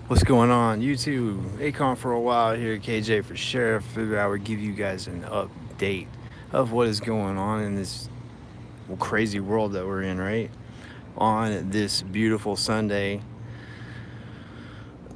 What's going on, YouTube? Akon for a while here, KJ for Sheriff. Figured I would give you guys an update of what is going on in this crazy world that we're in, right? On this beautiful Sunday.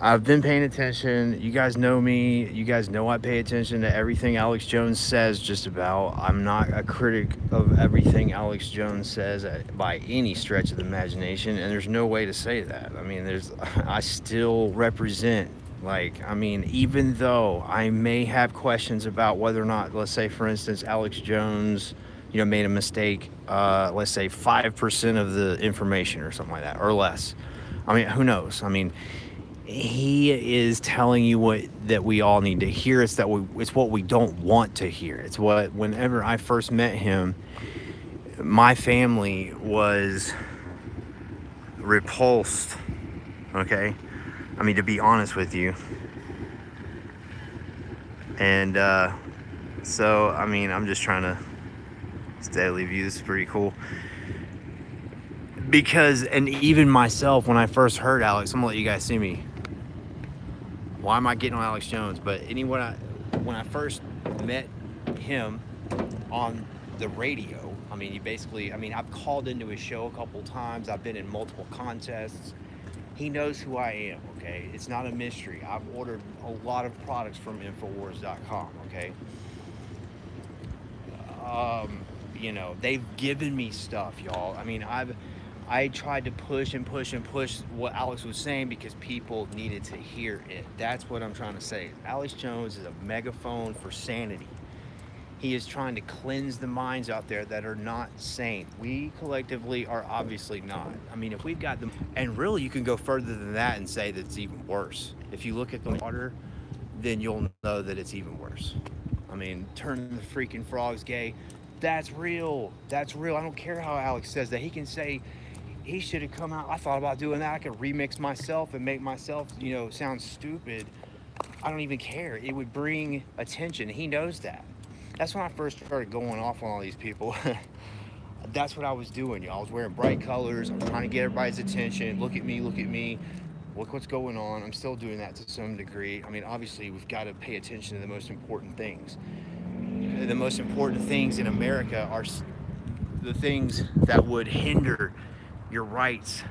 I've been paying attention. You guys know me. You guys know I pay attention to everything Alex Jones says, just about. I'm not a critic of everything Alex Jones says by any stretch of the imagination, and there's no way to say that. I mean, I still represent, even though I may have questions about whether or not, let's say, for instance, Alex Jones, made a mistake, let's say 5% of the information or something like that, or less. I mean, who knows? I mean, he is telling you what that we all need to hear. It's what we don't want to hear. It's what, whenever I first met him, my family was repulsed. Okay, I mean, to be honest with you. And so I mean, I'm just trying to steadily view this is pretty cool. Because, and even myself, when I first heard Alex, I'm gonna let you guys see me. Why am I getting on Alex Jones? But anyway, when I first met him on the radio, I mean, I've called into his show a couple times. I've been in multiple contests. He knows who I am, okay? It's not a mystery. I've ordered a lot of products from Infowars.com, okay? They've given me stuff, y'all. I mean, I tried to push and push and push what Alex was saying because people needed to hear it. That's what I'm trying to say. Alex Jones is a megaphone for sanity. He is trying to cleanse the minds out there that are not sane. We collectively are obviously not. I mean, if we've got them, and really you can go further than that and say that it's even worse. If you look at the water, then you'll know that it's even worse. I mean, turning the freaking frogs gay, that's real. That's real. I don't care how Alex says that. He can say, he should have come out. I thought about doing that. I could remix myself and make myself, sound stupid. I don't even care. It would bring attention. He knows that. That's when I first started going off on all these people. That's what I was doing, y'all. I was wearing bright colors. I'm trying to get everybody's attention. Look at me, look at me. Look what's going on. I'm still doing that to some degree. I mean, obviously, we've got to pay attention to the most important things. The most important things in America are the things that would hinder your rights.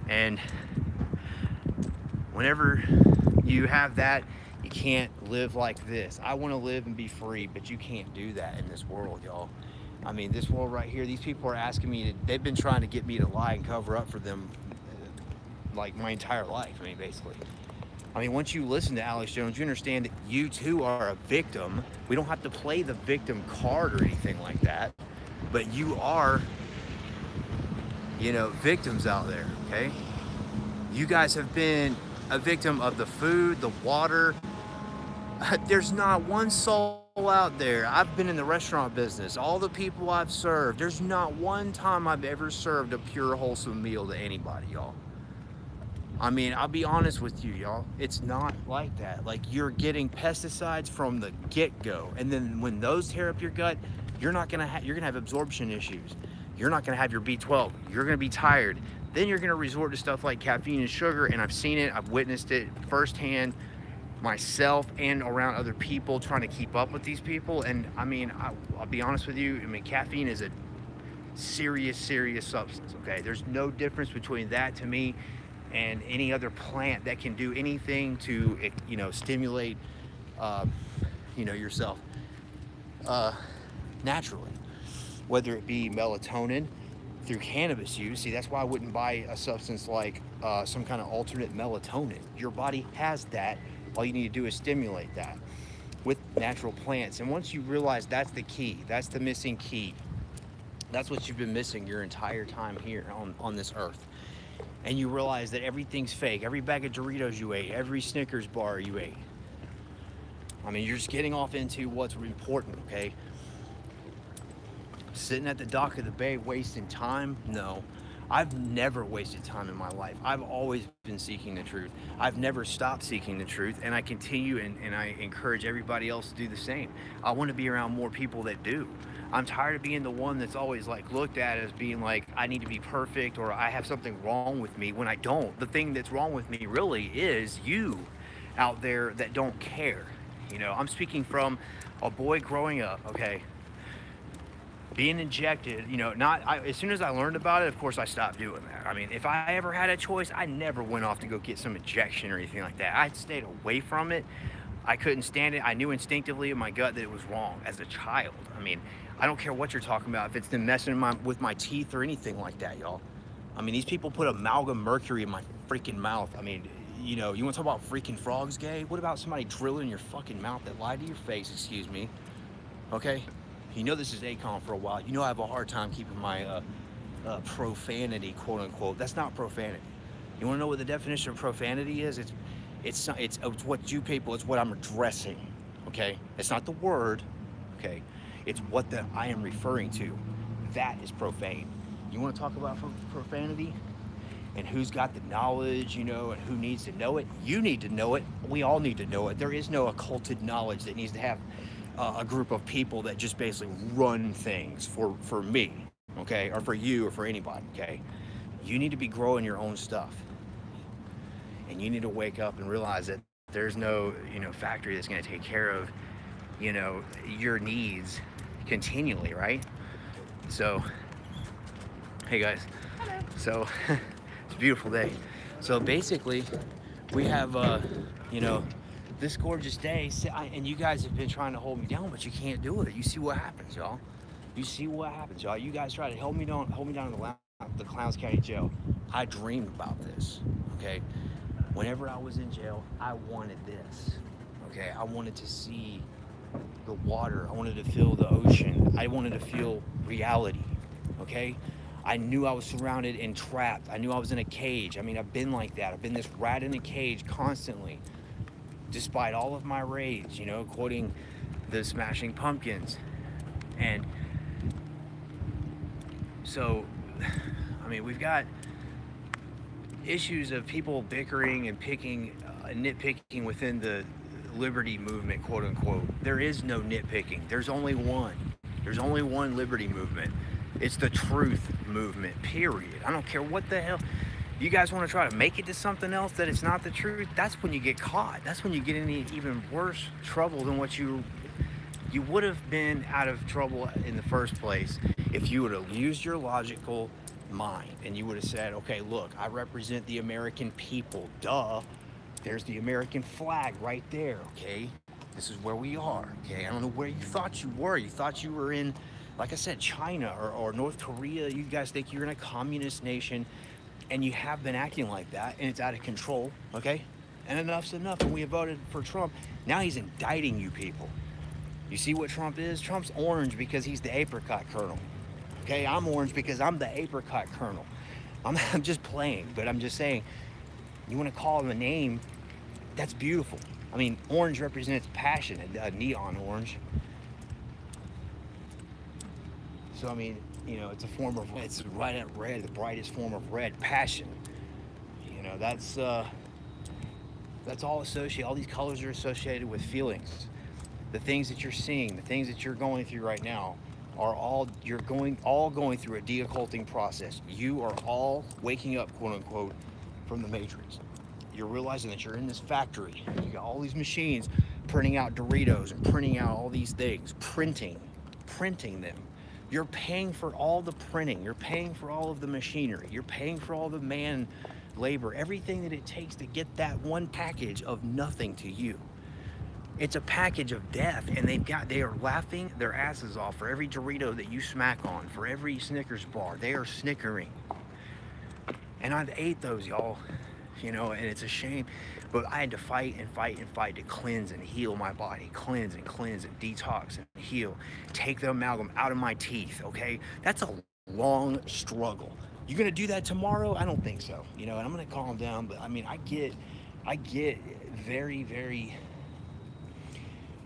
And whenever you have that, you can't live like this. I want to live and be free, but you can't do that in this world, y'all. I mean, this world right here, these people are asking me they've been trying to get me to lie and cover up for them like my entire life. I mean, basically. I mean, once you listen to Alex Jones, you understand that you too are a victim. We don't have to play the victim card or anything like that, but you are, victims out there, okay? You guys have been a victim of the food, the water. There's not one soul out there. I've been in the restaurant business. All the people I've served, there's not one time I've ever served a pure, wholesome meal to anybody, y'all. I mean, I'll be honest with you, y'all. It's not like that. Like, you're getting pesticides from the get-go. And then when those tear up your gut, you're gonna have absorption issues. You're not gonna have your B12. You're gonna be tired. Then you're gonna resort to stuff like caffeine and sugar, and I've seen it, I've witnessed it firsthand myself and around other people trying to keep up with these people. And I mean, I'll be honest with you, I mean, caffeine is a serious substance, okay? There's no difference between that to me and any other plant that can do anything to, stimulate, yourself naturally. Whether it be melatonin through cannabis use. See, that's why I wouldn't buy a substance like some kind of alternate melatonin. Your body has that. All you need to do is stimulate that with natural plants. And once you realize that's the key, that's the missing key, that's what you've been missing your entire time here on this earth. And you realize that everything's fake. Every bag of Doritos you ate, every Snickers bar you ate. I mean, you're just getting off into what's important, okay? Sitting at the dock of the bay wasting time? No. I've never wasted time in my life. I've always been seeking the truth. I've never stopped seeking the truth, and I continue, and I encourage everybody else to do the same. I want to be around more people that do. I'm tired of being the one that's always like looked at as being like I need to be perfect or I have something wrong with me when I don't. The thing that's wrong with me really is you out there that don't care. You know, I'm speaking from a boy growing up, okay? Being injected, you know, as soon as I learned about it, of course I stopped doing that. I mean, if I ever had a choice, I never went off to go get some injection or anything like that. I stayed away from it. I couldn't stand it. I knew instinctively in my gut that it was wrong as a child. I mean, I don't care what you're talking about, if it's them messing with my teeth or anything like that, y'all. I mean, these people put amalgam mercury in my freaking mouth. I mean, you know, you want to talk about freaking frogs gay? What about somebody drilling in your fucking mouth that lied to your face, excuse me? Okay? You know this is Akon for a while. You know I have a hard time keeping my profanity, quote unquote. That's not profanity. You want to know what the definition of profanity is? It's what you people, it's what I'm addressing, okay? It's not the word, okay? It's what I am referring to. That is profane. You want to talk about profanity? And who's got the knowledge, you know, and who needs to know it? You need to know it. We all need to know it. There is no occulted knowledge that needs to have a group of people that just basically run things for me, okay? Or for you or for anybody, okay? You need to be growing your own stuff. And you need to wake up and realize that there's no, you know, factory that's going to take care of, you know, your needs continually, right? So, hey guys. Hello. So, it's a beautiful day. So basically, we have, you know, this gorgeous day, and you guys have been trying to hold me down, but you can't do it. You see what happens, y'all. You see what happens, y'all. You guys try to hold me down in the Clowns County Jail. I dreamed about this, okay? Whenever I was in jail, I wanted this, okay? I wanted to see the water. I wanted to feel the ocean. I wanted to feel reality, okay? I knew I was surrounded and trapped. I knew I was in a cage. I mean, I've been like that. I've been this rat in a cage constantly, despite all of my rage, you know, quoting the Smashing Pumpkins. And so, I mean, we've got issues of people bickering and nitpicking within the liberty movement, quote unquote. There is no nitpicking. There's only one. There's only one liberty movement. It's the truth movement, period. I don't care what the hell. You guys want to try to make it to something else that it's not the truth? That's when you get caught. That's when you get in even worse trouble than what you would have been out of trouble in the first place if you would have used your logical mind and you would have said, okay, look, I represent the American people. Duh. There's the American flag right there, okay? This is where we are, okay? I don't know where you thought you were. You thought you were in, like I said, China or North Korea. You guys think you're in a communist nation, and you have been acting like that, and it's out of control, okay? And enough's enough, and we have voted for Trump. Now he's indicting you people. You see what Trump is? Trump's orange because he's the apricot kernel, okay? I'm orange because I'm the apricot kernel. I'm just playing, but I'm just saying, you want to call him a name, that's beautiful. I mean, orange represents passion, a neon orange. So, I mean, you know, it's a form of, it's right at red, the brightest form of red, passion. You know, that's all associated, all these colors are associated with feelings. The things that you're seeing, the things that you're going through right now are all going through a de-occulting process. You are all waking up, quote unquote, from the Matrix. You're realizing that you're in this factory. You got all these machines printing out Doritos and printing out all these things, printing them. You're paying for all the printing. You're paying for all of the machinery. You're paying for all the man labor, everything that it takes to get that one package of nothing to you. It's a package of death, and they are laughing their asses off for every Dorito that you smack on, for every Snickers bar. They are snickering. And I've ate those, y'all, you know, and it's a shame. But I had to fight and fight and fight to cleanse and heal my body. Cleanse and detox and heal. Take the amalgam out of my teeth, okay? That's a long struggle. You're gonna do that tomorrow? I don't think so, you know, and I'm gonna calm down, but I mean, I get very, very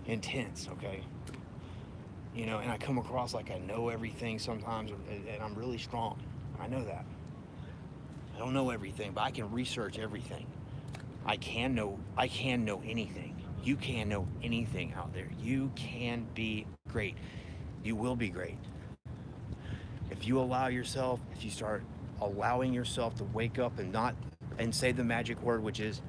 intense, okay? You know, and I come across like I know everything sometimes, and I'm really strong. I know that. I don't know everything, but I can research everything. I can know anything. You can know anything out there. You can be great. You will be great. If you allow yourself, if you start allowing yourself to wake up and say the magic word, which is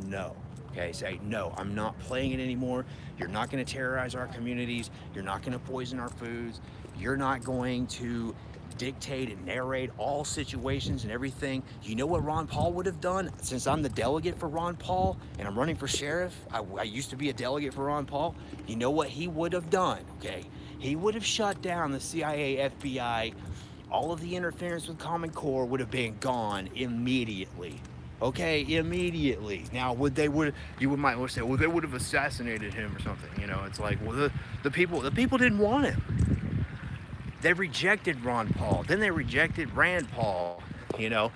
no. Okay, say no, I'm not playing it anymore. You're not going to terrorize our communities. You're not going to poison our foods. You're not going to dictate and narrate all situations and everything. You know what Ron Paul would have done? Since I'm the delegate for Ron Paul and I'm running for sheriff, I used to be a delegate for Ron Paul. You know what he would have done, okay? He would have shut down the CIA, FBI. All of the interference with Common Core would have been gone immediately. Okay, immediately. Now, you might say, well, they would have assassinated him or something. You know, it's like, well, the people didn't want him. They rejected Ron Paul. Then they rejected Rand Paul. You know,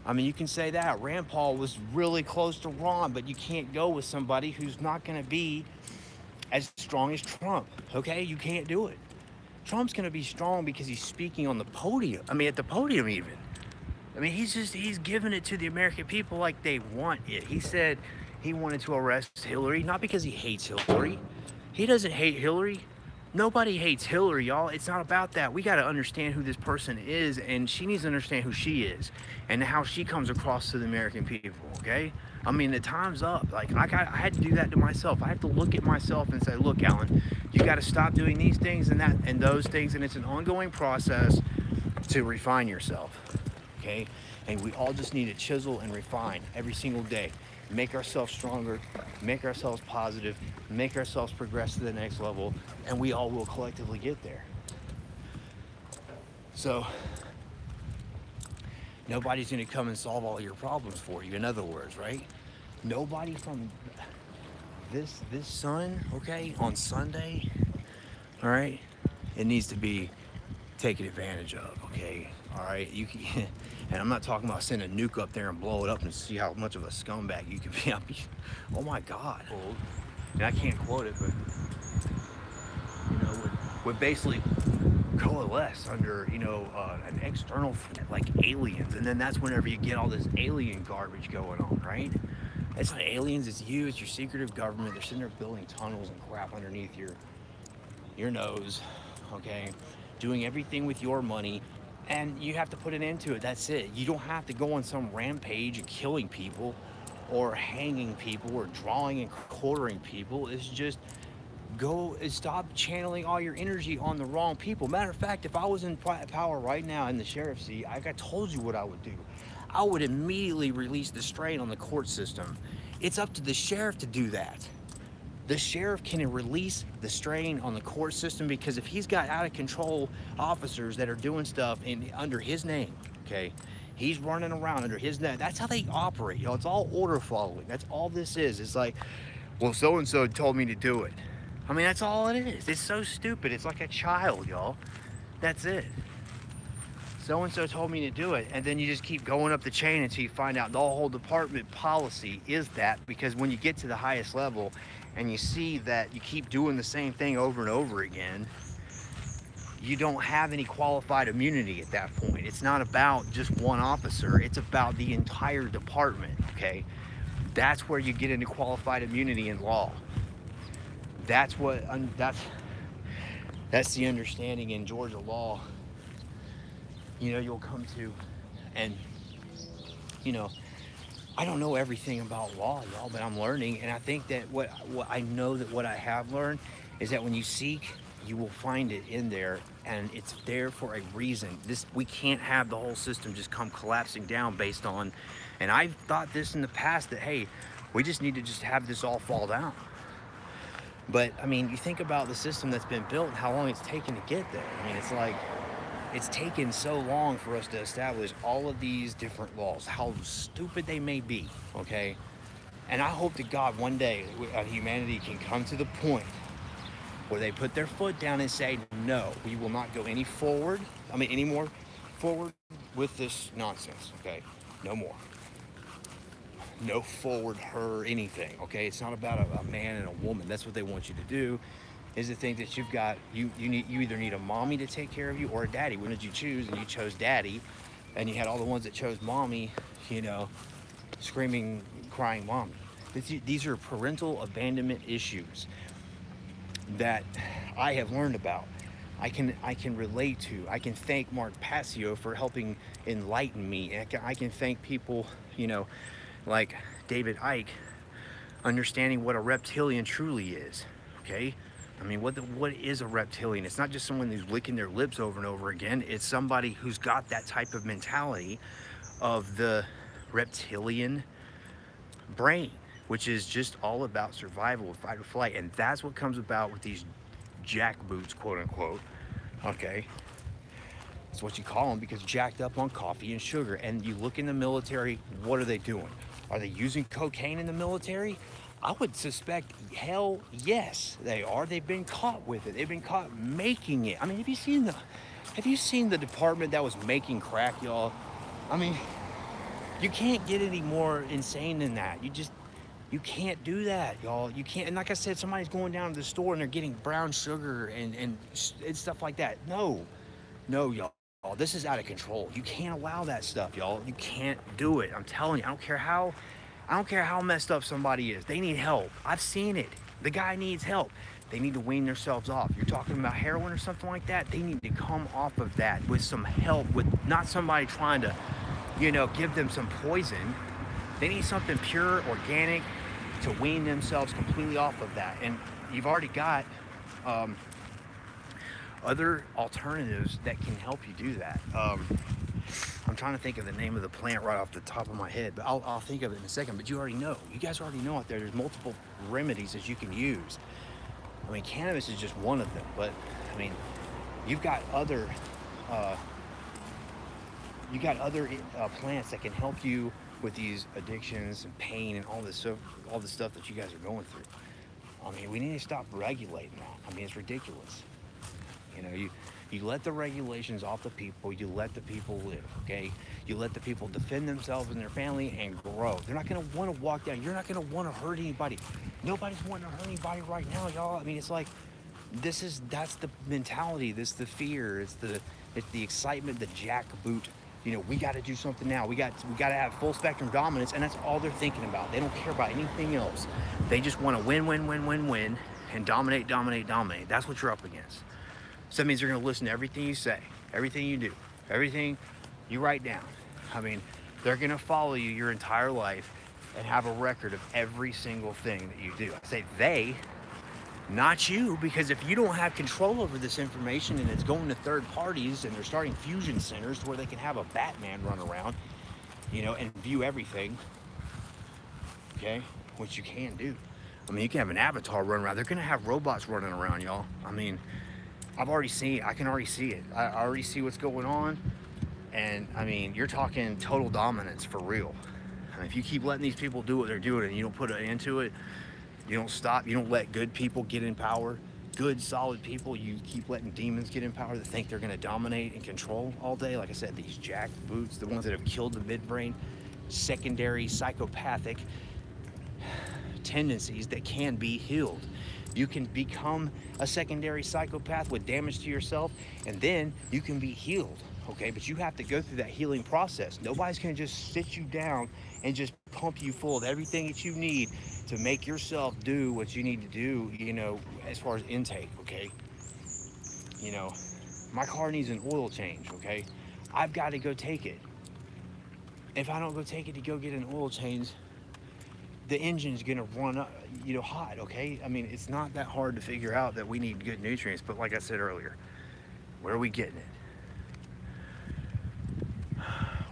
I mean, you can say that Rand Paul was really close to Ron, but you can't go with somebody who's not going to be as strong as Trump. Okay, you can't do it. Trump's going to be strong because he's speaking on the podium. I mean, at the podium even. I mean, he's giving it to the American people like they want it. He said he wanted to arrest Hillary, not because he hates Hillary. He doesn't hate Hillary. Nobody hates Hillary, y'all. It's not about that. We got to understand who this person is, and she needs to understand who she is and how she comes across to the American people, okay? I mean, the time's up. Like, I had to do that to myself. I have to look at myself and say, look, Alan, you got to stop doing these things and that and those things, and it's an ongoing process to refine yourself. Okay, and we all just need to chisel and refine every single day, make ourselves stronger, make ourselves positive, make ourselves progress to the next level, and we all will collectively get there. So nobody's going to come and solve all your problems for you, in other words, right? Nobody from this sun, okay, on Sunday, all right, it needs to be taken advantage of, okay? All right, you can, and I'm not talking about sending a nuke up there and blow it up and see how much of a scumbag you can be. I mean, oh my God. And I can't quote it, but you know, would basically coalesce under, you know, an external threat like aliens, and then that's whenever you get all this alien garbage going on, right? It's not aliens, it's you, it's your secretive government. They're sitting there building tunnels and crap underneath your nose, okay? Doing everything with your money. And you have to put an end to it. That's it. You don't have to go on some rampage of killing people or hanging people or drawing and quartering people. It's just go and stop channeling all your energy on the wrong people. Matter of fact, if I was in power right now in the sheriff's seat, I told you what I would do. I would immediately release the strain on the court system. It's up to the sheriff to do that. The sheriff can release the strain on the court system, because if he's got out of control officers that are doing stuff under his name, okay, he's running around under his name. That's how they operate, you know. It's all order following. That's all this is. It's like, well, so-and-so told me to do it. I mean, that's all it is. It's so stupid. It's like a child, y'all. That's it. So-and-so told me to do it, and then you just keep going up the chain until you find out the whole department policy is that, because when you get to the highest level and you see that you keep doing the same thing over and over again, you don't have any qualified immunity at that point. It's not about just one officer, it's about the entire department, okay? That's where you get into qualified immunity in law. That's the understanding in Georgia law, you know, you'll come to. And, you know, I don't know everything about law, y'all, but I'm learning. And I think that what I have learned is that when you seek, you will find it in there, and it's there for a reason. We can't have the whole system just come collapsing down based on, and I've thought this in the past, that, hey, we just need to just have this all fall down. But, I mean, you think about the system that's been built and how long it's taken to get there. I mean, it's like, it's taken so long for us to establish all of these different laws, how stupid they may be, okay? And I hope to God one day humanity can come to the point where they put their foot down and say, no, we will not go any more forward with this nonsense, okay? No more. No forward her anything, okay? It's not about a man and a woman. That's what they want you to do, is to think that you've got, you either need a mommy to take care of you or a daddy. When did you choose? And you chose daddy. And you had all the ones that chose mommy, you know, screaming, crying mommy. These are parental abandonment issues that I have learned about. I can relate to. I can thank Mark Passio for helping enlighten me. I can thank people, you know, like David Icke, understanding what a reptilian truly is. Okay, I mean, what is a reptilian? It's not just someone who's licking their lips over and over again. It's somebody who's got that type of mentality of the reptilian brain, which is just all about survival, fight or flight. And that's what comes about with these jackboots, quote unquote. Okay, that's what you call them, because jacked up on coffee and sugar. And you look in the military, what are they doing? Are they using cocaine in the military? I would suspect, hell yes, they are. They've been caught with it. They've been caught making it. I mean, have you seen the department that was making crack, y'all? I mean, you can't get any more insane than that. You can't do that, y'all. You can't. And like I said, somebody's going down to the store and they're getting brown sugar and stuff like that. No, y'all. This is out of control. You can't allow that stuff, y'all. You can't do it. I'm telling you. I don't care how messed up somebody is. They need help. I've seen it. The guy needs help. They need to wean themselves off. You're talking about heroin or something like that. They need to come off of that with some help, with not somebody trying to, you know, give them some poison. They need something pure, organic, to wean themselves completely off of that. And you've already got other alternatives that can help you do that. I'm trying to think of the name of the plant right off the top of my head, but I'll think of it in a second. But you guys already know out there's multiple remedies that you can use. I mean, cannabis is just one of them, but I mean, you've got other plants that can help you with these addictions and pain and all the stuff that you guys are going through. I mean, we need to stop regulating that. I mean, it's ridiculous. You know, you let the regulations off the people, you let the people live, okay? You let the people defend themselves and their family and grow. They're not gonna wanna walk down, you're not gonna wanna hurt anybody. Nobody's wanting to hurt anybody right now, y'all. I mean, it's like, that's the mentality, this the fear, it's the excitement, the jackboot. You know, we got to do something now. We got to have full spectrum dominance, and that's all they're thinking about. They don't care about anything else. They just want to win, and dominate. That's what you're up against. So that means they're going to listen to everything you say, everything you do, everything you write down. I mean, they're going to follow you your entire life and have a record of every single thing that you do. I say they, not you, because if you don't have control over this information and it's going to third parties and they're starting fusion centers where they can have a Batman run around, you know, and view everything, okay, which you can do. I mean, you can have an avatar run around. They're going to have robots running around, y'all. I mean, I can already see it. I already see what's going on. And I mean, you're talking total dominance for real. I mean, if you keep letting these people do what they're doing and you don't put an end to it, you don't stop, you don't let good people get in power, good, solid people, you keep letting demons get in power that think they're going to dominate and control all day. Like I said, these jackboots, the ones that have killed the midbrain, secondary psychopathic tendencies that can be healed. You can become a secondary psychopath with damage to yourself, and then you can be healed, okay? But you have to go through that healing process. Nobody's going to just sit you down and just pump you full of everything that you need to make yourself do what you need to do, you know, as far as intake, okay? You know, my car needs an oil change, okay? I've got to go take it. If I don't go take it to go get an oil change, the engine's gonna run up, you know, hot, okay? I mean, it's not that hard to figure out that we need good nutrients, but like I said earlier, where are we getting it?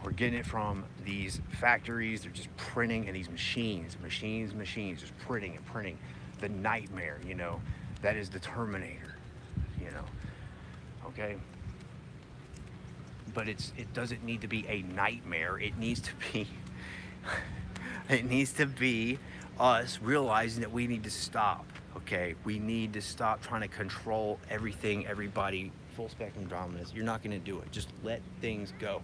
We're getting it from these factories. They're just printing, and these machines, just printing and printing. The nightmare, you know, that is the Terminator, you know, okay? But it doesn't need to be a nightmare. It needs to be us realizing that we need to stop, okay? We need to stop trying to control everything, everybody, full spectrum dominance. You're not gonna do it. Just let things go.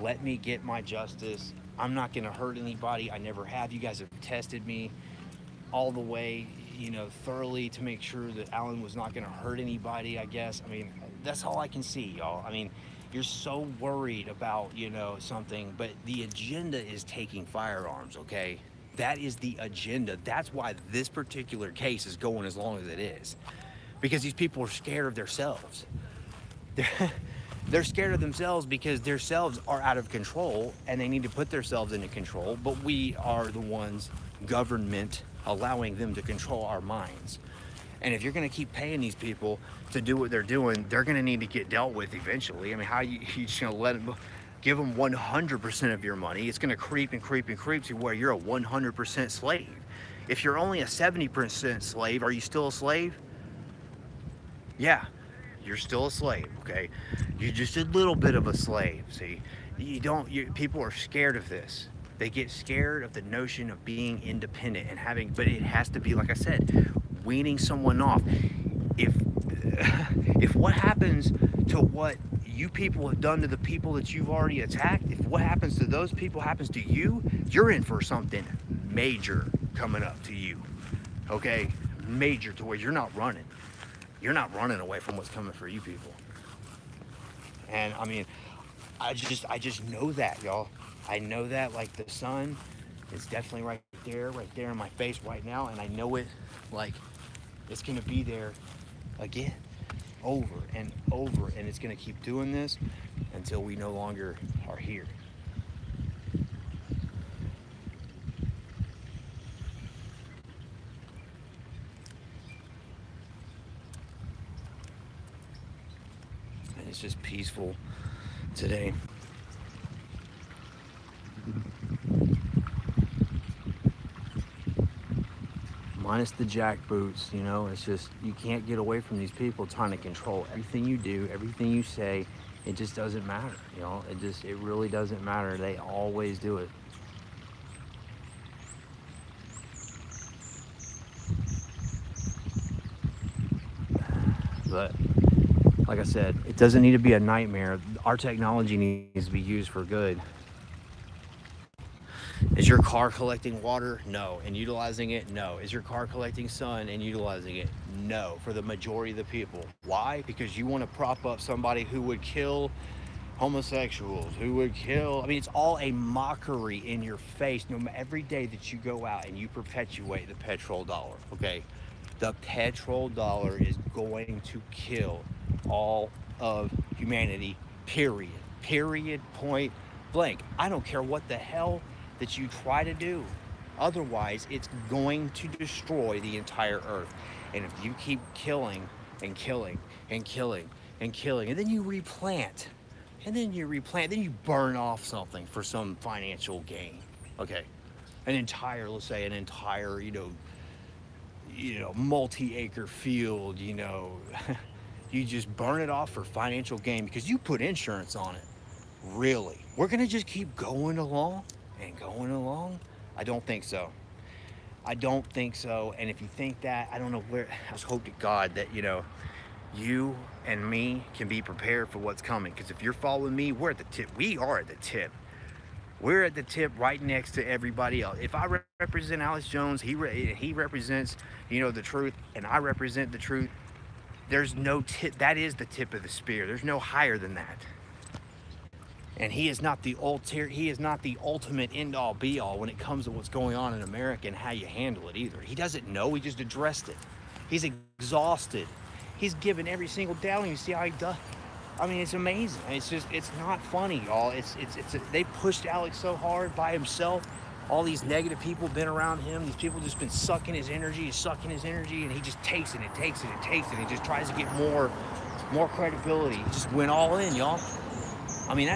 Let me get my justice. I'm not gonna hurt anybody. I never have. You guys have tested me all the way, you know, thoroughly to make sure that Alan was not gonna hurt anybody, I guess. I mean, that's all I can see, y'all. I mean, You're so worried about, you know, something, but the agenda is taking firearms, okay? That is the agenda. That's why this particular case is going as long as it is. Because these people are scared of themselves. They're, they're scared of themselves because themselves are out of control and they need to put themselves into control, but we are the ones, government, allowing them to control our minds. And if you're going to keep paying these people to do what they're doing, they're going to need to get dealt with eventually. I mean, how you just going to let them, give them 100% of your money? It's going to creep and creep and creep to where you're a 100% slave. If you're only a 70% slave, are you still a slave? Yeah, you're still a slave, okay? You're just a little bit of a slave, see? People are scared of this. They get scared of the notion of being independent and having, but it has to be, like I said, weaning someone off. If what happens to what you people have done to the people that you've already attacked, if what happens to those people happens to you, you're in for something major coming up to you, okay? Major, to where you're not running. You're not running away from what's coming for you people. And I mean, I just know that, y'all. I know that like the sun is definitely right there in my face right now, and I know it like it's gonna be there again, over and over, and it's gonna keep doing this until we no longer are here. And it's just peaceful today. Minus the jackboots, you know, it's just, you can't get away from these people trying to control everything you do, everything you say. It just doesn't matter, you know, it really doesn't matter. They always do it. But like I said, it doesn't need to be a nightmare. Our technology needs to be used for good. Is your car collecting water? No. And utilizing it? No. Is your car collecting sun and utilizing it? No. For the majority of the people. Why? Because you want to prop up somebody who would kill homosexuals, who would kill, I mean, it's all a mockery in your face. Every day that you go out and you perpetuate the petrol dollar, okay? The petrol dollar is going to kill all of humanity, period. Period, point blank. I don't care what the hell that you try to do. Otherwise, it's going to destroy the entire earth. And if you keep killing and killing and killing and killing, and then you replant, and then you replant, then you burn off something for some financial gain, okay? An entire, let's say an entire, you know, multi-acre field, you know, you just burn it off for financial gain because you put insurance on it. Really? We're gonna just keep going along and going along? I don't think so. I don't think so. And if you think that, I don't know where, I just hope to God that, you know, you and me can be prepared for what's coming. Because if you're following me, we're at the tip. We are at the tip. We're at the tip right next to everybody else. If I represent Alex Jones, he represents, you know, the truth, and I represent the truth. There's no tip. That is the tip of the spear. There's no higher than that. And he is not the ultimate end-all be-all when it comes to what's going on in America and how you handle it either. He doesn't know. He just addressed it. He's exhausted. He's given every single down. You see how he does. I mean, it's amazing. It's just, it's not funny, y'all. They pushed Alex so hard by himself. All these negative people been around him. These people just been sucking his energy, and he just takes it and takes it and takes it. And he just tries to get more credibility. He just went all in, y'all. I mean,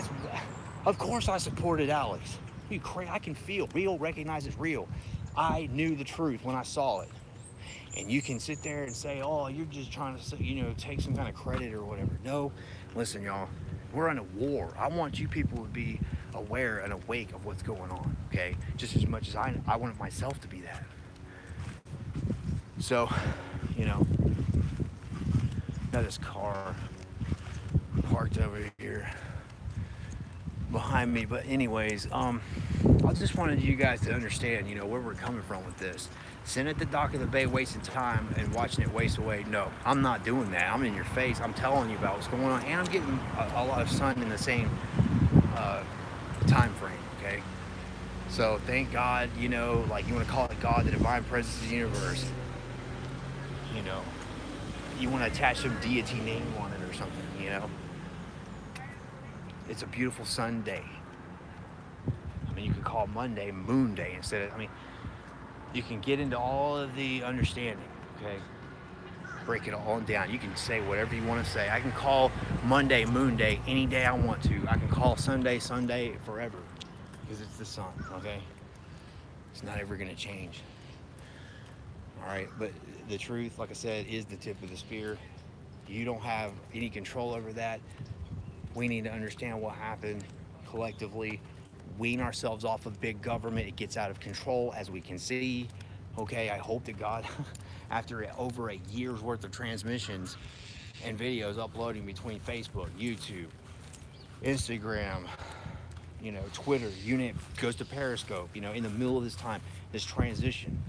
of course I supported Alex. You crazy? I can feel real, recognize it's real. I knew the truth when I saw it. And you can sit there and say, oh, you're just trying to, you know, take some kind of credit or whatever. No, listen, y'all, we're in a war. I want you people to be aware and awake of what's going on, okay? Just as much as I want myself to be that. So, you know, got this car parked over here behind me, but anyways, I'll I just wanted you guys to understand, you know, where we're coming from with this. Sitting at the dock of the bay wasting time and watching it waste away. No, I'm not doing that. I'm in your face. I'm telling you about what's going on, and I'm getting a lot of sun in the same uh, time frame. Okay, so thank God. You know, like you want to call it God, the divine presence of the universe. You know, you want to attach some deity name on it or something. You know, it's a beautiful sun day. I mean, you could call Monday Moon Day instead of. I mean, you can get into all of the understanding. Okay, break it all down. You can say whatever you want to say. I can call Monday Moon Day any day I want to. I can call Sunday Sunday forever because it's the sun. Okay, it's not ever gonna change. All right, but the truth, like I said, is the tip of the spear. You don't have any control over that. We need to understand what happened collectively, wean ourselves off of big government. It gets out of control, as we can see. Okay, I hope to God, after over a year's worth of transmissions and videos uploading between Facebook, YouTube, Instagram, you know, Twitter, unit goes to Periscope, you know, in the middle of this time, this transition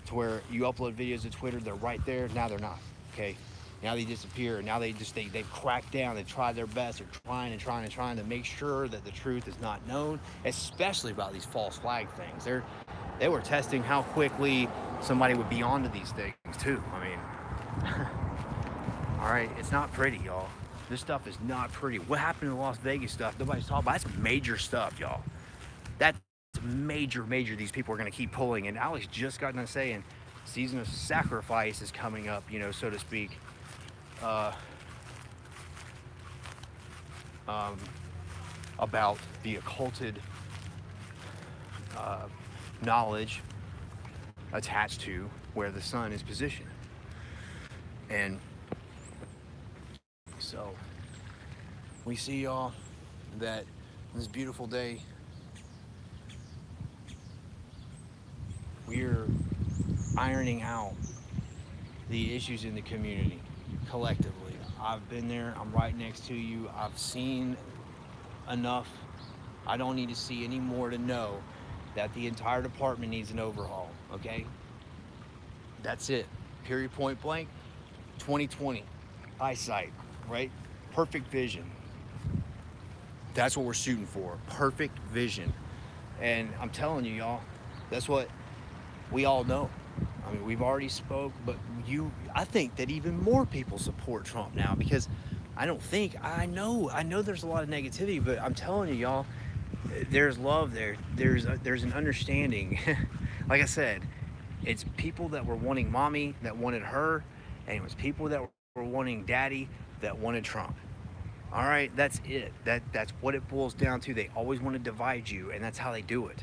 to where you upload videos to Twitter, they're right there, now they're not, okay? Now they disappear. Now they've cracked down. They've tried their best. They're trying to make sure that the truth is not known, especially about these false flag things. They were testing how quickly somebody would be onto these things too. I mean, all right, it's not pretty, y'all. This stuff is not pretty. What happened to the Las Vegas stuff? Nobody's talking about. That's major stuff, y'all. That's major. These people are gonna keep pulling. And Alex just got done saying, season of sacrifice is coming up, you know, so to speak. About the occulted knowledge attached to where the sun is positioned. And so we see, y'all, that this beautiful day we're ironing out the issues in the community collectively. I've been there. I'm right next to you. I've seen enough. I don't need to see any more to know that the entire department needs an overhaul, okay? That's it. Period, point blank. 2020. Eyesight, right? Perfect vision. That's what we're shooting for. Perfect vision. And I'm telling you, y'all, that's what we all know. I mean, we've already spoke, but I think that even more people support Trump now, because I know there's a lot of negativity, but I'm telling you, y'all, there's love there. There's an understanding. Like I said, it's people that were wanting mommy that wanted her, and it was people that were wanting daddy that wanted Trump. All right, that's it. That's what it boils down to. They always want to divide you, and that's how they do it.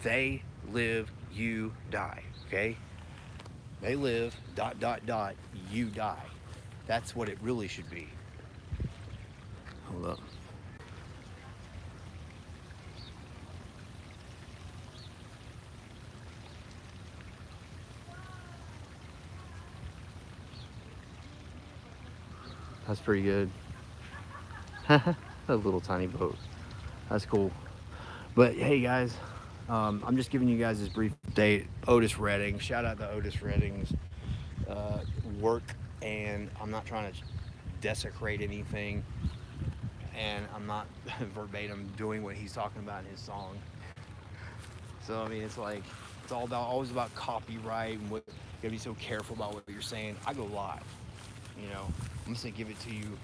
They live, you die. Okay? They live, ... you die. That's what it really should be. Hold up. That's pretty good. A little tiny boat. That's cool. But hey, guys, I'm just giving you guys this brief update. Ottis Redding. Shout out to Ottis Redding's work. And I'm not trying to desecrate anything. And I'm not verbatim doing what he's talking about in his song. So, I mean, it's like, it's always about copyright and what, you gotta be so careful about what you're saying. I go live, you know. I'm just gonna give it to you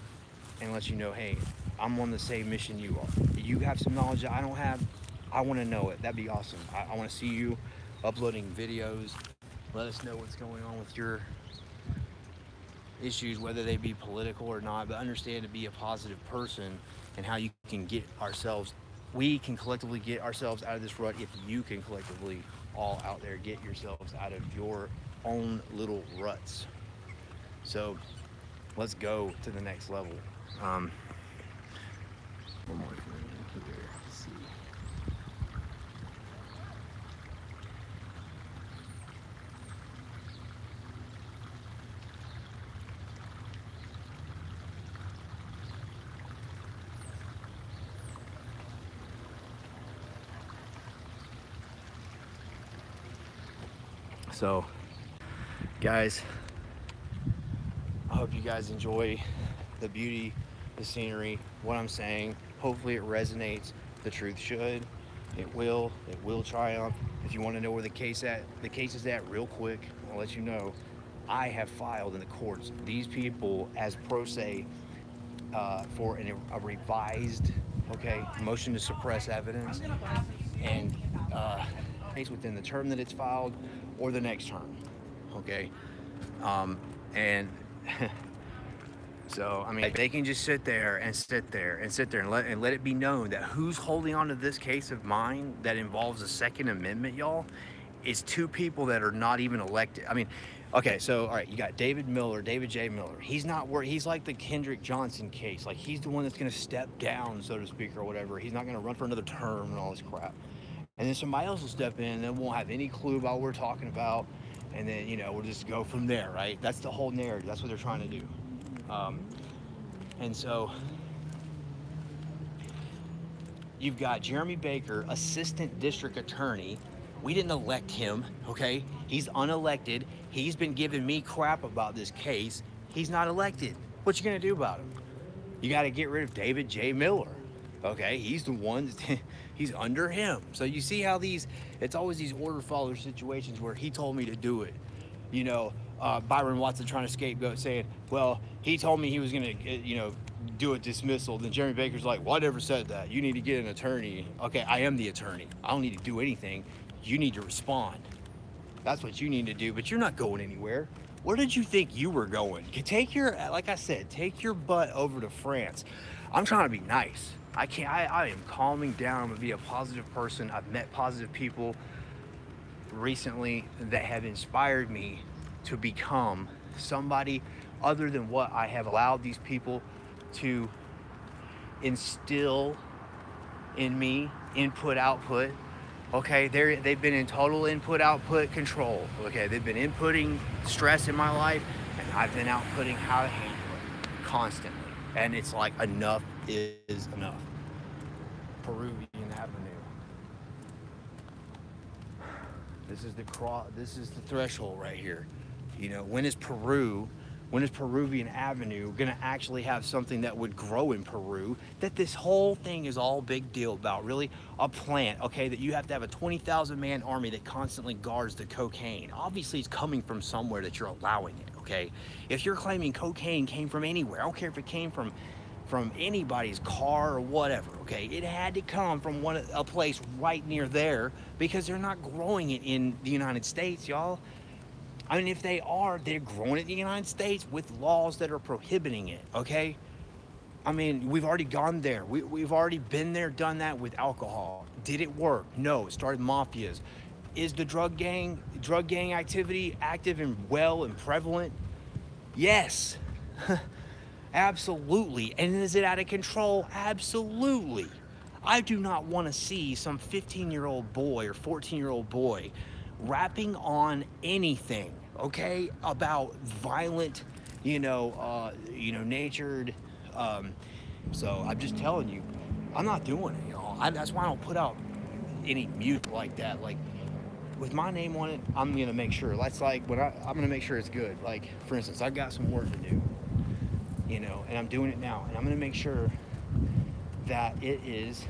and let you know, hey, I'm on the same mission you are. You have some knowledge that I don't have, I wanna know it. That'd be awesome. I wanna see you uploading videos. Let us know what's going on with your issues, whether they be political or not, but understand to be a positive person and how you can we can collectively get ourselves out of this rut if you can collectively all out there get yourselves out of your own little ruts. So let's go to the next level. One more thing here. Let's see. So, guys, I hope you guys enjoy the beauty, the scenery, what I'm saying. Hopefully it resonates. The truth should. It will. It will triumph. If you want to know where the case is at real quick, I'll let you know. I have filed in the courts these people as pro se for a revised, okay, motion to suppress evidence, and within the term that it's filed or the next term, okay, and so I mean they can just sit there and let it be known that who's holding on to this case of mine that involves the Second Amendment, y'all, is two people that are not even elected. I mean, okay, so all right, you got David J. Miller. He's not where he's like the Kendrick Johnson case. Like he's the one that's gonna step down, so to speak, or whatever. He's not gonna run for another term and all this crap. And then somebody else will step in and they won't have any clue about what we're talking about. And then, you know, we'll just go from there, right? That's the whole narrative. That's what they're trying to do. And so you've got Jeremy Baker, assistant district attorney. We didn't elect him, okay? He's unelected. He's been giving me crap about this case. He's not elected. What you gonna do about him? You gotta get rid of David J. Miller, okay? He's the one, he's under him. So you see how it's always these order follower situations where he told me to do it. You know, Byron Watson trying to scapegoat saying, well, he told me he was gonna, you know, do a dismissal. Then Jeremy Baker's like, well, I never said that. You need to get an attorney. Okay, I am the attorney. I don't need to do anything. You need to respond. That's what you need to do, but you're not going anywhere. Where did you think you were going? Take your, like I said, take your butt over to France. I'm trying to be nice. I am calming down. I'm gonna be a positive person. I've met positive people recently that have inspired me to become somebody other than what I have allowed these people to instill in me, input, output. Okay, they've been in total input-output control. Okay, they've been inputting stress in my life, and I've been outputting how to handle it constantly. And it's like enough is enough. Peruvian Avenue. This is the threshold right here. You know, when is Peruvian Avenue gonna actually have something that would grow in Peru? That this whole thing is all big deal about, really? A plant, okay, that you have to have a 20,000 man army that constantly guards the cocaine. Obviously it's coming from somewhere that you're allowing it, okay? If you're claiming cocaine came from anywhere, I don't care if it came from anybody's car or whatever, okay? It had to come from a place right near there because they're not growing it in the United States, y'all. I mean, if they are, they're growing it in the United States with laws that are prohibiting it, okay? I mean, we've already gone there. We've already been there, done that with alcohol. Did it work? No, it started mafias. Is the drug gang activity active and well and prevalent? Yes, absolutely. And is it out of control? Absolutely. I do not want to see some 15-year-old boy or 14-year-old boy rapping on anything, okay, about violent, natured. So I'm just telling you, I'm not doing it, y'all. That's why I don't put out any music like that. Like with my name on it, I'm gonna make sure. That's like when I'm gonna make sure it's good. Like for instance, I've got some work to do, and I'm doing it now, and I'm gonna make sure that it is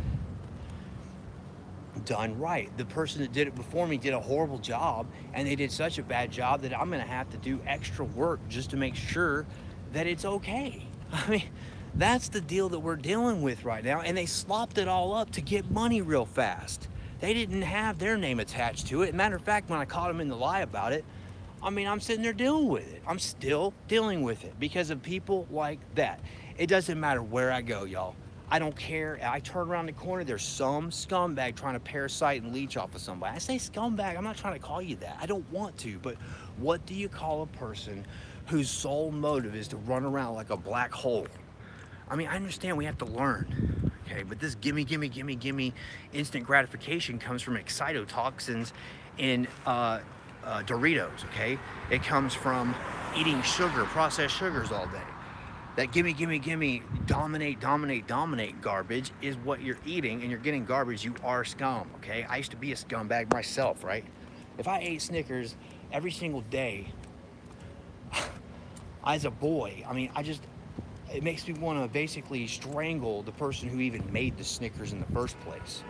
done right. The person that did it before me did a horrible job, and they did such a bad job that I'm gonna have to do extra work just to make sure that it's okay. I mean, that's the deal that we're dealing with right now, and they slopped it all up to get money real fast. They didn't have their name attached to it. Matter of fact, when I caught them in the lie about it, I mean, I'm sitting there dealing with it. I'm still dealing with it because of people like that. It doesn't matter where I go, y'all. I don't care. I turn around the corner, there's some scumbag trying to parasite and leech off of somebody. I say scumbag, I'm not trying to call you that. I don't want to, but what do you call a person whose sole motive is to run around like a black hole? I mean, I understand we have to learn, okay, but this gimme, gimme, gimme, gimme instant gratification comes from excitotoxins in Doritos, okay? It comes from eating sugar, processed sugars all day. That gimme, gimme, gimme, dominate, dominate, dominate garbage is what you're eating, and you're getting garbage. You are scum, okay? I used to be a scumbag myself, right? If I ate Snickers every single day, as a boy, I mean, it makes me want to basically strangle the person who even made the Snickers in the first place.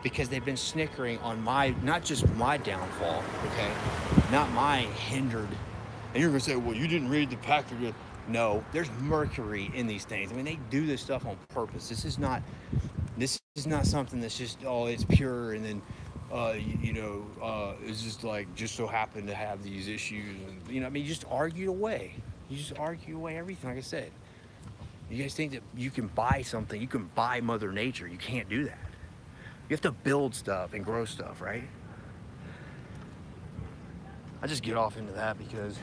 Because they've been snickering on not just my downfall, okay? Not my hindered. And you're gonna say, well, you didn't read the package. No, there's mercury in these things. I mean, they do this stuff on purpose. This is not something that's just, oh, it's pure, and then, it's just like, just so happened to have these issues. And, I mean, you just argue away. You just argue away everything, like I said. You guys think that you can buy something, you can buy Mother Nature. You can't do that. You have to build stuff and grow stuff, right? I just get off into that because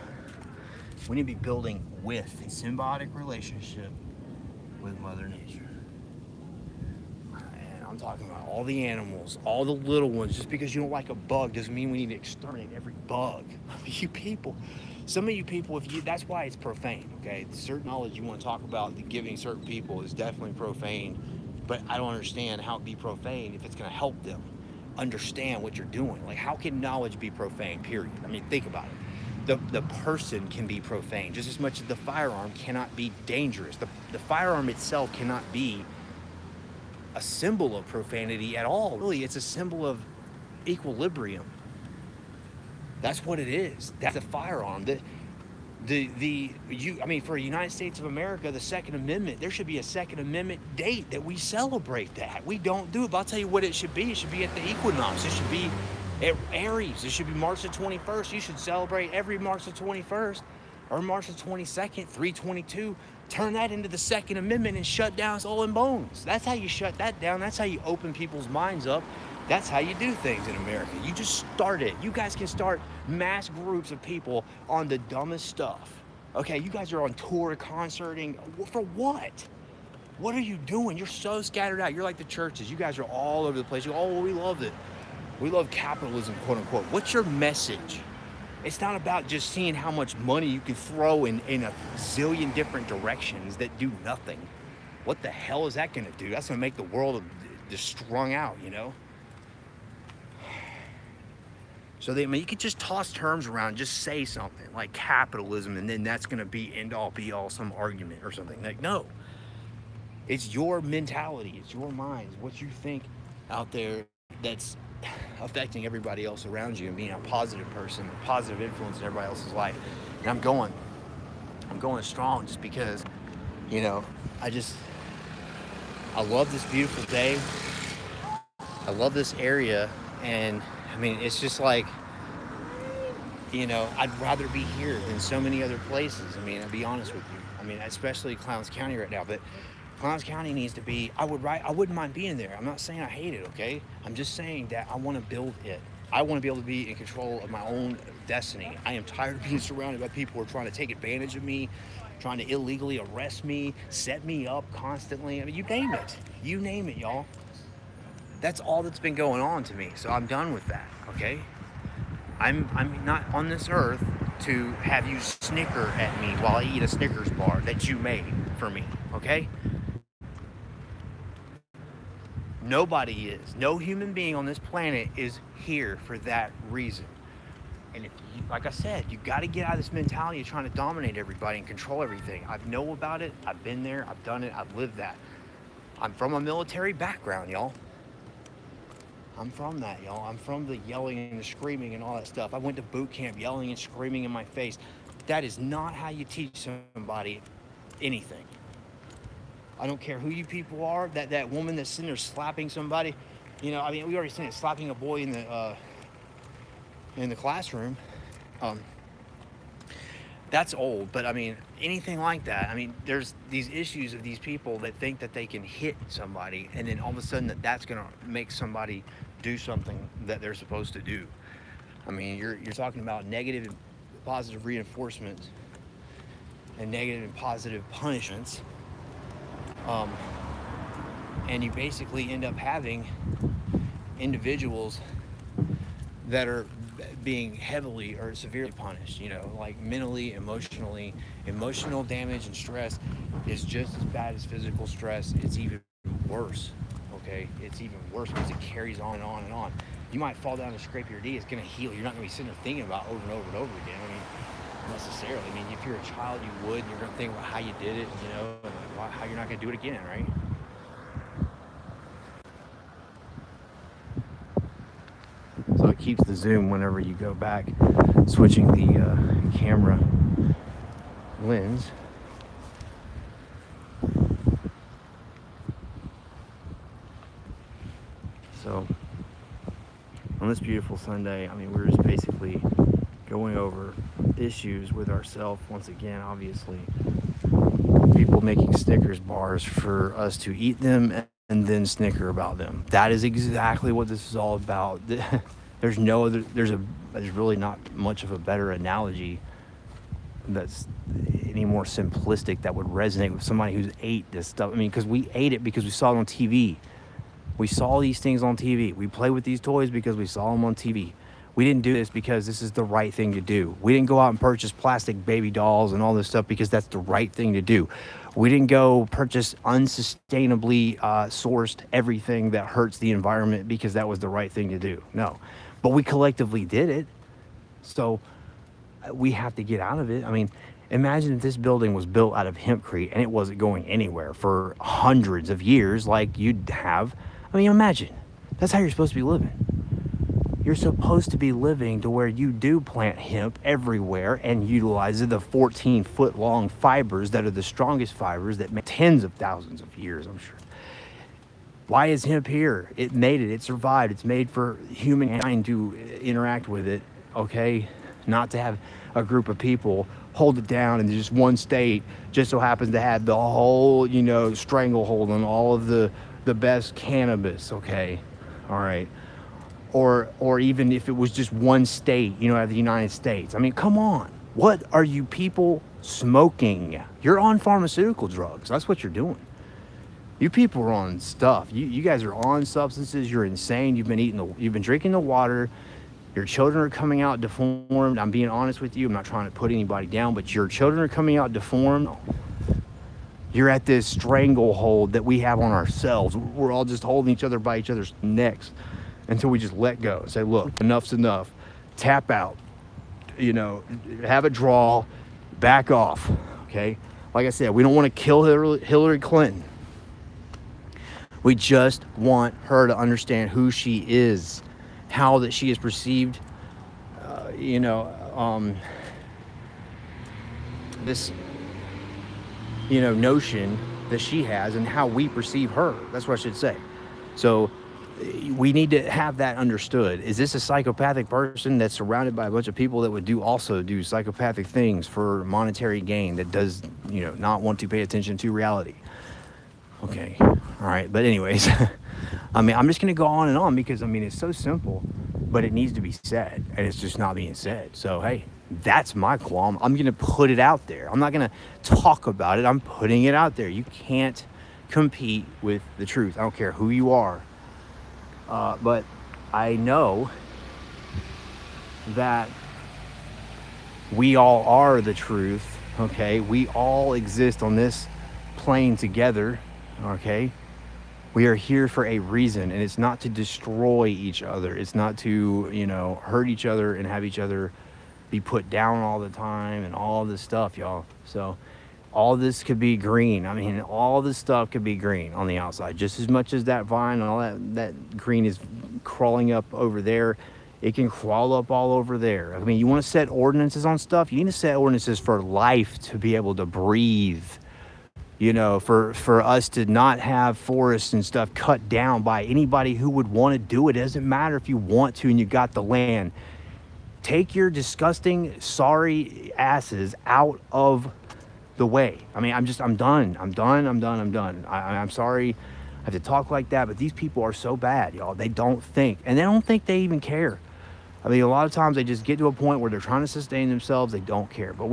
we need to be building with a symbiotic relationship with Mother Nature. And I'm talking about all the animals, all the little ones. Just because you don't like a bug doesn't mean we need to exterminate every bug. You people, some of you people, that's why it's profane, okay? Certain knowledge you want to talk about giving certain people is definitely profane. But I don't understand how it be profane if it's going to help them understand what you're doing. Like, how can knowledge be profane, period? I mean, think about it. The person can be profane just as much as the firearm cannot be dangerous. The firearm itself cannot be a symbol of profanity at all. Really, it's a symbol of equilibrium. That's what it is. That's a firearm. For the United States of America, the Second Amendment, there should be a Second Amendment date that we celebrate that. We don't do it, but I'll tell you what it should be. It should be at the equinox. It should be at Aries. It should be March the 21st. You should celebrate every March the 21st or March the 22nd, 3/22. Turn that into the Second Amendment and shut down Skull and Bones. That's how you shut that down. That's how you open people's minds up. That's how you do things in America. You just start it. You guys can start mass groups of people on the dumbest stuff. Okay, you guys are on tour, concerting. For what? What are you doing? You're so scattered out. You're like the churches. You guys are all over the place. You go, oh, we love it. We love capitalism, quote unquote. What's your message? It's not about just seeing how much money you can throw in a zillion different directions that do nothing. What the hell is that going to do? That's going to make the world just strung out, So you could just toss terms around, just say something like capitalism, and then that's going to be end all be all some argument or something. Like, no, it's your mentality, it's your minds, what you think out there that's affecting everybody else around you and being a positive person, a positive influence in everybody else's life. And I'm going strong just because, I love this beautiful day. I love this area, and I mean, it's just like, I'd rather be here than so many other places. I mean, I'll be honest with you. I mean, especially Clowns County right now, but Clowns County needs to be, I wouldn't mind being there. I'm not saying I hate it, okay? I'm just saying that I want to build it. I want to be able to be in control of my own destiny. I am tired of being surrounded by people who are trying to take advantage of me, trying to illegally arrest me, set me up constantly. I mean, you name it. You name it, y'all. That's all that's been going on to me. So I'm done with that, okay? I'm not on this earth to have you snicker at me while I eat a Snickers bar that you made for me, okay? Nobody is. No human being on this planet is here for that reason. And if you, like I said, you got to get out of this mentality of trying to dominate everybody and control everything. I know about it. I've been there. I've done it. I've lived that. I'm from a military background, y'all. I'm from that, y'all. I'm from the yelling and the screaming and all that stuff. I went to boot camp yelling and screaming in my face. That is not how you teach somebody anything. I don't care who you people are. That woman that's sitting there slapping somebody, we already seen it, slapping a boy in the classroom. That's old, but I mean, anything like that. I mean, there's these issues of these people that think that they can hit somebody, and then all of a sudden that's gonna make somebody do something that they're supposed to do. I mean, you're talking about negative and positive reinforcements and negative and positive punishments. And you basically end up having individuals that are being heavily or severely punished, like mentally, emotionally. Emotional damage and stress is just as bad as physical stress. It's even worse, okay? It's even worse because it carries on and on and on. You might fall down and scrape your knee. It's going to heal. You're not going to be sitting there thinking about over and over and over again. I mean, necessarily. I mean, if you're a child, you would. And you're going to think about how you did it, you know, and how you're not going to do it again, right? So it keeps the zoom whenever you go back, switching the camera lens. So on this beautiful Sunday, I mean, we're just basically going over issues with ourselves once again. Obviously, people making Snickers bars for us to eat them and then snicker about them. That is exactly what this is all about. There's no other, there's really not much of a better analogy that's any more simplistic that would resonate with somebody who's ate this stuff. I mean, because we ate it because we saw it on TV. We saw these things on TV. We play with these toys because we saw them on TV. We didn't do this because this is the right thing to do. We didn't go out and purchase plastic baby dolls and all this stuff because that's the right thing to do. We didn't go purchase unsustainably sourced everything that hurts the environment because that was the right thing to do. No, but we collectively did it. So we have to get out of it. I mean, imagine if this building was built out of hempcrete and it wasn't going anywhere for hundreds of years like you'd have. I mean, imagine. That's how you're supposed to be living. You're supposed to be living to where you do plant hemp everywhere and utilize the 14-foot long fibers that are the strongest fibers that make tens of thousands of years, I'm sure. Why is hemp here? It made it. It survived. It's made for humankind to interact with it, okay? Not to have a group of people hold it down in just one state just so happens to have the whole, you know, stranglehold on all of the best cannabis, okay? All right. Or even if it was just one state, you know, out of the United States. I mean, come on. What are you people smoking? You're on pharmaceutical drugs. That's what you're doing. You people are on stuff. You guys are on substances. You're insane. You've been drinking the water. Your children are coming out deformed. I'm being honest with you. I'm not trying to put anybody down, but your children are coming out deformed. You're at this stranglehold that we have on ourselves. We're all just holding each other by each other's necks until we just let go. Say, look, enough's enough. Tap out. You know, have a draw. Back off. Okay? Like I said, we don't want to kill Hillary Clinton. We just want her to understand who she is, how that she is perceived, this, notion that she has and how we perceive her. That's what I should say. So we need to have that understood. Is this a psychopathic person that's surrounded by a bunch of people that would also do psychopathic things for monetary gain, that does, not want to pay attention to reality? Okay. All right. But anyways, I mean, I'm just going to go on and on because, I mean, it's so simple, but it needs to be said, and it's just not being said. So, hey, that's my qualm. I'm going to put it out there. I'm not going to talk about it. I'm putting it out there. You can't compete with the truth. I don't care who you are. But I know that we all are the truth, okay? We all exist on this plane together, okay? We are here for a reason, and it's not to destroy each other. It's not to, hurt each other and have each other be put down all the time and all this stuff, y'all. So all this could be green. I mean, all this stuff could be green on the outside, just as much as that vine and all that green is crawling up over there. It can crawl up all over there. I mean, you want to set ordinances on stuff? You need to set ordinances for life to be able to breathe. For us to not have forests and stuff cut down by anybody who would want to do it. It doesn't matter if you want to and you got the land. Take your disgusting, sorry asses out of the way. I mean, I'm done. I'm done. I'm sorry I have to talk like that, but these people are so bad, y'all. They don't think, and they don't think they even care. I mean, a lot of times they just get to a point where they're trying to sustain themselves. They don't care. But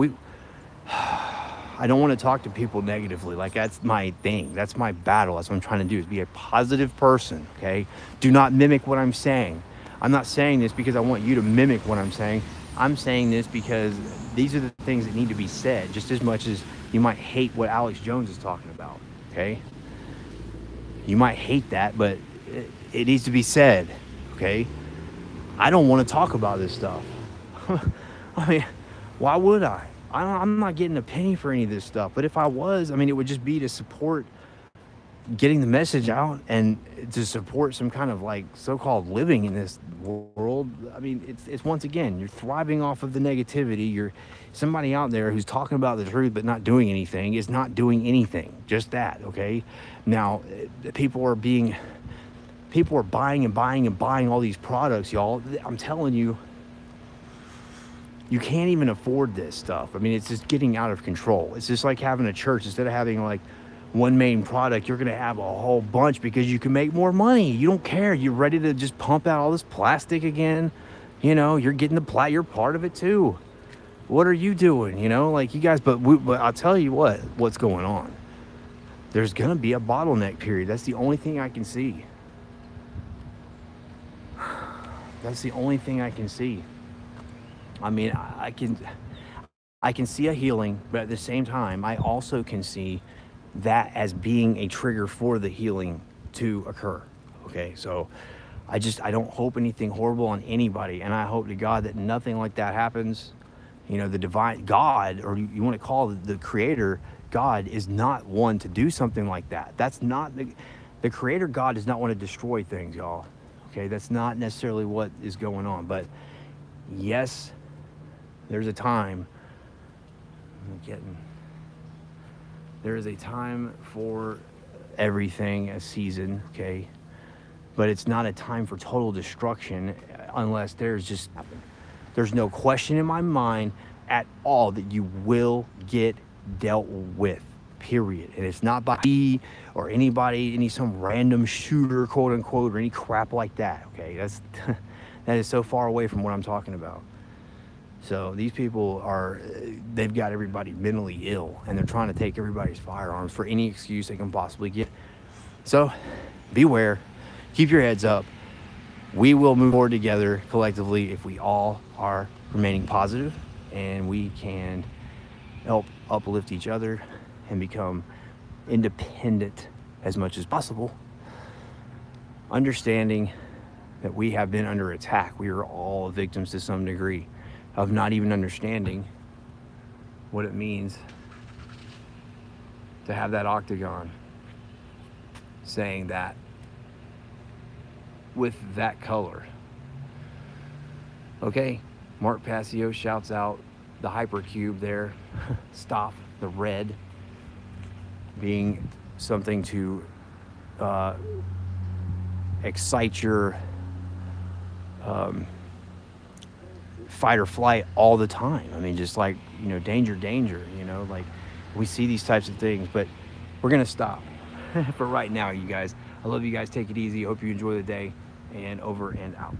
I don't want to talk to people negatively. Like, that's my thing. That's my battle. That's what I'm trying to do, is be a positive person, okay? Do not mimic what I'm saying. I'm not saying this because I want you to mimic what I'm saying. I'm saying this because these are the things that need to be said, just as much as you might hate what Alex Jones is talking about, okay? You might hate that, but it needs to be said, okay? I don't want to talk about this stuff. I mean, why would I? I'm not getting a penny for any of this stuff. But if I was, I mean, it would just be to support getting the message out and to support some kind of like so-called living in this world. I mean, it's once again, you're thriving off of the negativity. You're somebody out there who's talking about the truth but not doing anything is not doing anything. Just that, okay? Now, people are buying and buying and buying all these products, y'all. I'm telling you, you can't even afford this stuff. I mean, it's just getting out of control. It's just like having a church. Instead of having like one main product, you're gonna have a whole bunch because you can make more money. You don't care. You're ready to just pump out all this plastic again. You know, you're getting the you're part of it too. What are you doing? You know, like you guys, but I'll tell you what's going on. There's gonna be a bottleneck period. That's the only thing I can see. That's the only thing I can see. I mean, I can see a healing, but at the same time, I also can see that as being a trigger for the healing to occur. Okay, so I don't hope anything horrible on anybody, and I hope to God that nothing like that happens. You know, the divine God, or you want to call the creator God, is not one to do something like that. That's not the creator God does not want to destroy things, y'all. Okay, that's not necessarily what is going on. But yes, there's a time. There is a time for everything, a season, okay? But it's not a time for total destruction unless there's no question in my mind at all that you will get dealt with, period. And it's not by me or anybody, some random shooter, quote unquote, or any crap like that, okay? That is so far away from what I'm talking about. So these people they've got everybody mentally ill, and they're trying to take everybody's firearms for any excuse they can possibly get. So beware, keep your heads up. We will move forward together collectively if we all are remaining positive, and we can help uplift each other and become independent as much as possible, understanding that we have been under attack. We are all victims to some degree of not even understanding what it means to have that octagon saying that with that color. Okay, Mark Passio shouts out the hypercube there. Stop the red being something to excite your fight or flight all the time. I mean, just like, you know, danger, you know, like we see these types of things, but we're gonna stop for right now, you guys. I love you guys. Take it easy. Hope you enjoy the day, and over and out.